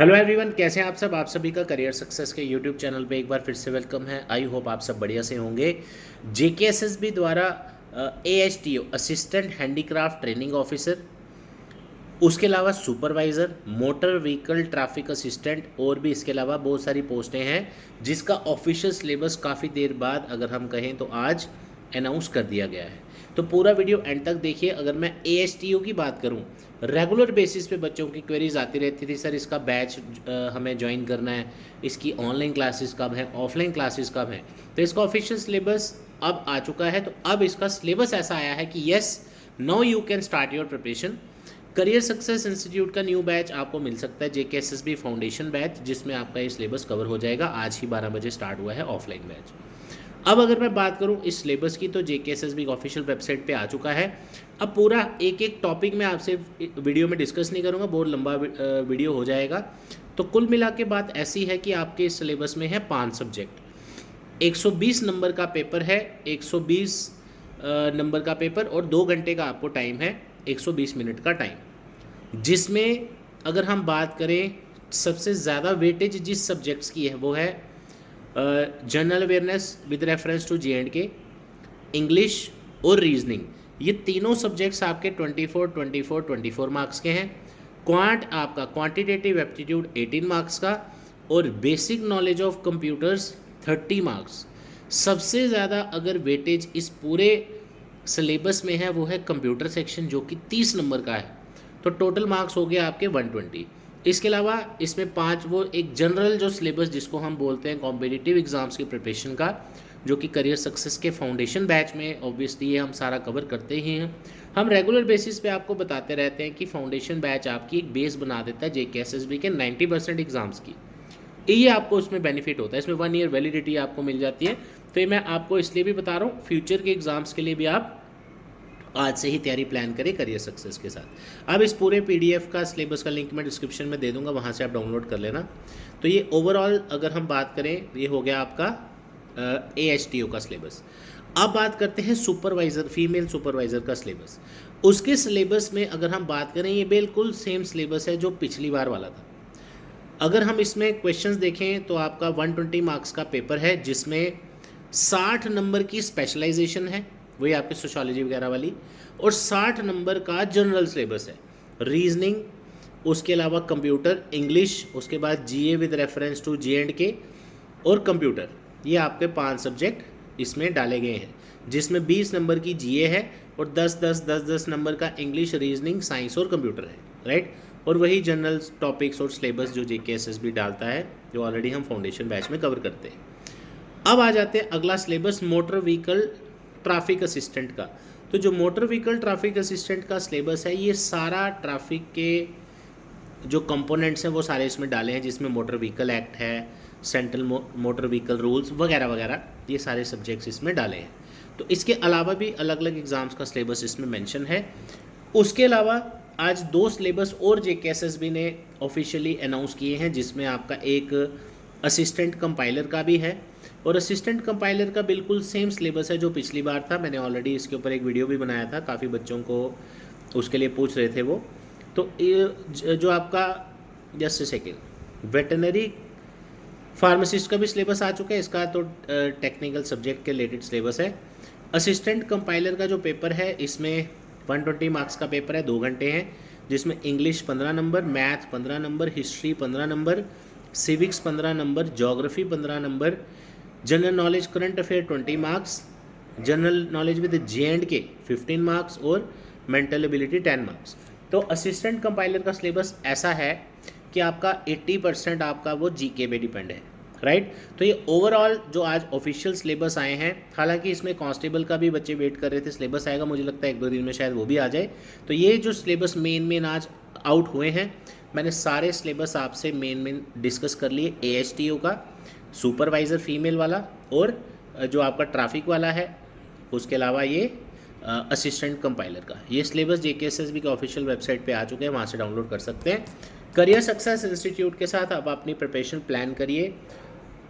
Hello everyone, कैसे हैं आप सब। आप सभी का करियर सक्सेस के यूट्यूब चैनल पे एक बार फिर से वेलकम है। आई होप आप सब बढ़िया से होंगे। जेकेएसएसबी द्वारा एएचटीओ असिस्टेंट हैंडीक्राफ्ट ट्रेनिंग ऑफिसर, उसके अलावा supervisor, motor vehicle traffic assistant और भी इसके अलावा बहुत सारी पोस्टें हैं जिसका ऑफिशियल सिलेबस काफ़ी देर बाद अगर हम कहें तो आज अनाउंस कर दिया गया है। तो पूरा वीडियो एंड तक देखिए। अगर मैं एएचटीओ की बात करूं, रेगुलर बेसिस पे बच्चों की क्वेरीज आती रहती थी, सर इसका बैच हमें ज्वाइन करना है, इसकी ऑनलाइन क्लासेस कब हैं, ऑफलाइन क्लासेस कब हैं। तो इसका ऑफिशियल सिलेबस अब आ चुका है। तो अब इसका सिलेबस ऐसा आया है कि yes, now you can start your preparation. Career success institute का न्यू बैच आपको मिल सकता है, जेकेएसएसबी फाउंडेशन बैच, जिसमें आपका ये सिलेबस कवर हो जाएगा। आज ही 12 बजे स्टार्ट हुआ है ऑफलाइन बैच। अब अगर मैं बात करूं इस सिलेबस की, तो जेकेएसएसबी की ऑफिशियल वेबसाइट पे आ चुका है। अब पूरा एक एक टॉपिक मैं आपसे वीडियो में डिस्कस नहीं करूंगा, बहुत लंबा वीडियो हो जाएगा। तो कुल मिला के बात ऐसी है कि आपके इस सिलेबस में है 5 सब्जेक्ट, 120 नंबर का पेपर है, 120 नंबर का पेपर और 2 घंटे का आपको टाइम है, 120 मिनट का टाइम। जिसमें अगर हम बात करें सबसे ज़्यादा वेटेज जिस सब्जेक्ट्स की है वो है general awareness with reference to J&K, English और रीजनिंग। ये तीनों सब्जेक्ट्स आपके 24 मार्क्स के हैं। क्वांट आपका क्वांटिटेटिव एप्टीट्यूड 18 मार्क्स का और basic knowledge of computers 30 marks. सबसे ज़्यादा अगर वेटेज इस पूरे सिलेबस में है वो है कंप्यूटर सेक्शन, जो कि 30 नंबर का है। तो टोटल मार्क्स हो गए आपके 120। इसके अलावा इसमें 5 वो एक जनरल जो सिलेबस जिसको हम बोलते हैं कॉम्पिटिटिव एग्ज़ाम्स की प्रिपरेशन का, जो कि करियर सक्सेस के फाउंडेशन बैच में ऑब्वियसली ये हम सारा कवर करते ही हैं। हम रेगुलर बेसिस पे आपको बताते रहते हैं कि फाउंडेशन बैच आपकी एक बेस बना देता है जेकेएसएसबी के 90% एग्ज़ाम्स की। ये आपको उसमें बेनिफिट होता है, इसमें 1 ईयर वैलिडिटी आपको मिल जाती है। तो ये मैं आपको इसलिए भी बता रहा हूँ, फ्यूचर के एग्ज़ाम्स के लिए भी आप आज से ही तैयारी प्लान करें करियर सक्सेस के साथ। अब इस पूरे पीडीएफ का सिलेबस का लिंक मैं डिस्क्रिप्शन में दे दूंगा, वहाँ से आप डाउनलोड कर लेना। तो ये ओवरऑल अगर हम बात करें, ये हो गया आपका एएचटीओ का सिलेबस। अब बात करते हैं सुपरवाइज़र, फीमेल सुपरवाइज़र का सिलेबस। उसके सिलेबस में अगर हम बात करें, ये बिल्कुल सेम सिलेबस है जो पिछली बार वाला था। अगर हम इसमें क्वेश्चंस देखें तो आपका 120 मार्क्स का पेपर है, जिसमें 60 नंबर की स्पेशलाइजेशन है, वही आपकी सोशोलॉजी वगैरह वाली, और 60 नंबर का जनरल सिलेबस है, रीजनिंग, उसके अलावा कंप्यूटर, इंग्लिश, उसके बाद जीए विद रेफरेंस टू J&K और कंप्यूटर। ये आपके 5 सब्जेक्ट इसमें डाले गए हैं, जिसमें 20 नंबर की जीए है और 10 नंबर का इंग्लिश, रीजनिंग, साइंस और कंप्यूटर है, राइट। और वही जनरल टॉपिक्स और सिलेबस जो जेकेएसएसबी डालता है, जो ऑलरेडी हम फाउंडेशन बैच में कवर करते हैं। अब आ जाते हैं अगला syllabus, motor vehicle traffic assistant का। तो जो मोटर व्हीकल ट्रैफिक असिस्टेंट का सिलेबस है, ये सारा ट्रैफिक के जो कंपोनेंट्स हैं वो सारे इसमें डाले हैं, जिसमें मोटर व्हीकल एक्ट है, सेंट्रल मोटर व्हीकल रूल्स वगैरह वगैरह, ये सारे सब्जेक्ट्स इसमें डाले हैं। तो इसके अलावा भी अलग अलग एग्ज़ाम्स का सिलेबस इसमें मेंशन है। उसके अलावा आज 2 सिलेबस और जेकेएसएसबी ने ऑफिशियली अनाउंस किए हैं, जिसमें आपका एक असिस्टेंट कंपाइलर का भी है, और असिस्टेंट कंपाइलर का बिल्कुल सेम सिलेबस है जो पिछली बार था। मैंने ऑलरेडी इसके ऊपर एक वीडियो भी बनाया था, काफ़ी बच्चों को उसके लिए पूछ रहे थे वो। तो ये जो आपका जस्ट सेकेंड, वेटनरी फार्मासिस्ट का भी सिलेबस आ चुका है, इसका तो टेक्निकल सब्जेक्ट के रिलेटेड सिलेबस है। असिस्टेंट कंपाइलर का जो पेपर है, इसमें 120 मार्क्स का पेपर है, 2 घंटे हैं, जिसमें English 15 number, math 15 number, history 15 number, civics 15 number, geography 15 number, general knowledge current affair 20 marks, general knowledge with J&K 15 marks और मेंटल एबिलिटी 10 मार्क्स। तो असिस्टेंट कंपाइलर का सिलेबस ऐसा है कि आपका 80% आपका वो जीके पे डिपेंड है, राइट। तो ये ओवरऑल जो आज ऑफिशियल सिलेबस आए हैं, हालांकि इसमें कांस्टेबल का भी बच्चे वेट कर रहे थे सिलेबस आएगा, मुझे लगता है 1-2 दिन में शायद वो भी आ जाए। तो ये जो सिलेबस मेन आज आउट हुए हैं, मैंने सारे सिलेबस आपसे मेन डिस्कस कर लिए। एएचटीओ का, सुपरवाइज़र फीमेल वाला, और जो आपका ट्रैफिक वाला है, उसके अलावा ये असिस्टेंट कंपाइलर का, ये सिलेबस जेकेएसएसबी के ऑफिशियल वेबसाइट पे आ चुके हैं, वहाँ से डाउनलोड कर सकते हैं। करियर सक्सेस इंस्टीट्यूट के साथ आप अपनी प्रिपरेशन प्लान करिए।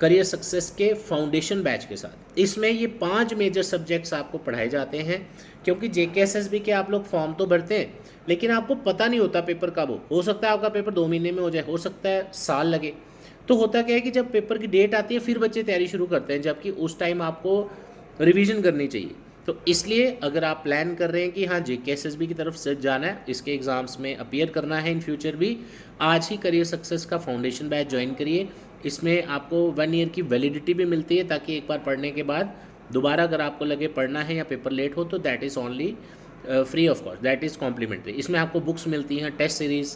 करियर सक्सेस के फाउंडेशन बैच के साथ। इसमें ये 5 मेजर सब्जेक्ट्स आपको पढ़ाए जाते हैं, क्योंकि जेकेएसएसबी के आप लोग फॉर्म तो भरते हैं लेकिन आपको पता नहीं होता पेपर कब हो सकता है आपका पेपर 2 महीने में हो जाए, हो सकता है साल लगे। तो होता क्या है कि जब पेपर की डेट आती है फिर बच्चे तैयारी शुरू करते हैं, जबकि उस टाइम आपको रिवीजन करनी चाहिए। तो इसलिए अगर आप प्लान कर रहे हैं कि हाँ जेकेएसएसबी की तरफ से जाना है, इसके एग्ज़ाम्स में अपीयर करना है इन फ्यूचर भी, आज ही करियर सक्सेस का फाउंडेशन बैच ज्वाइन करिए। इसमें आपको 1 ईयर की वैलिडिटी भी मिलती है, ताकि एक बार पढ़ने के बाद दोबारा अगर आपको लगे पढ़ना है या पेपर लेट हो तो that is only free of cost, that is complimentary. इसमें आपको बुक्स मिलती हैं, टेस्ट सीरीज़,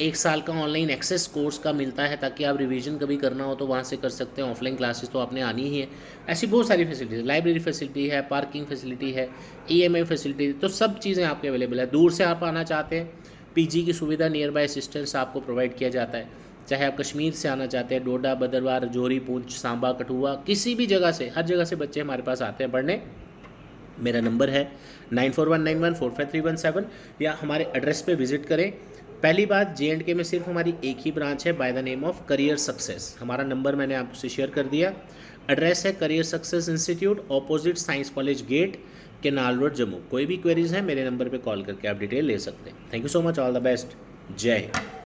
1 साल का ऑनलाइन एक्सेस कोर्स का मिलता है, ताकि आप रिवीजन कभी करना हो तो वहाँ से कर सकते हैं। ऑफलाइन क्लासेस तो आपने आनी ही है। ऐसी बहुत सारी फैसिलिटीज़, लाइब्रेरी फैसिलिटी है, पार्किंग फैसिलिटी है, ईएमआई फैसिलिटी, तो सब चीज़ें आपके अवेलेबल है। दूर से आप आना चाहते हैं, पीजी की सुविधा, नियर बाय असिस्टेंस आपको प्रोवाइड किया जाता है। चाहे आप कश्मीर से आना चाहते हैं, डोडा, भद्रवाह, राजौरी, पुंछ, सांबा, कठुआ, किसी भी जगह से, हर जगह से बच्चे हमारे पास आते हैं पढ़ने। मेरा नंबर है 9419145317, या हमारे एड्रेस पे विज़िट करें। पहली बात, JNK में सिर्फ हमारी एक ही ब्रांच है by the name of career success. हमारा नंबर मैंने आपसे शेयर कर दिया। एड्रेस है career success institute, opposite science college gate, canal road, Jammu. कोई भी क्वेरीज है मेरे नंबर पे कॉल करके आप डिटेल ले सकते हैं। Thank you so much, all the best, जय हिंद।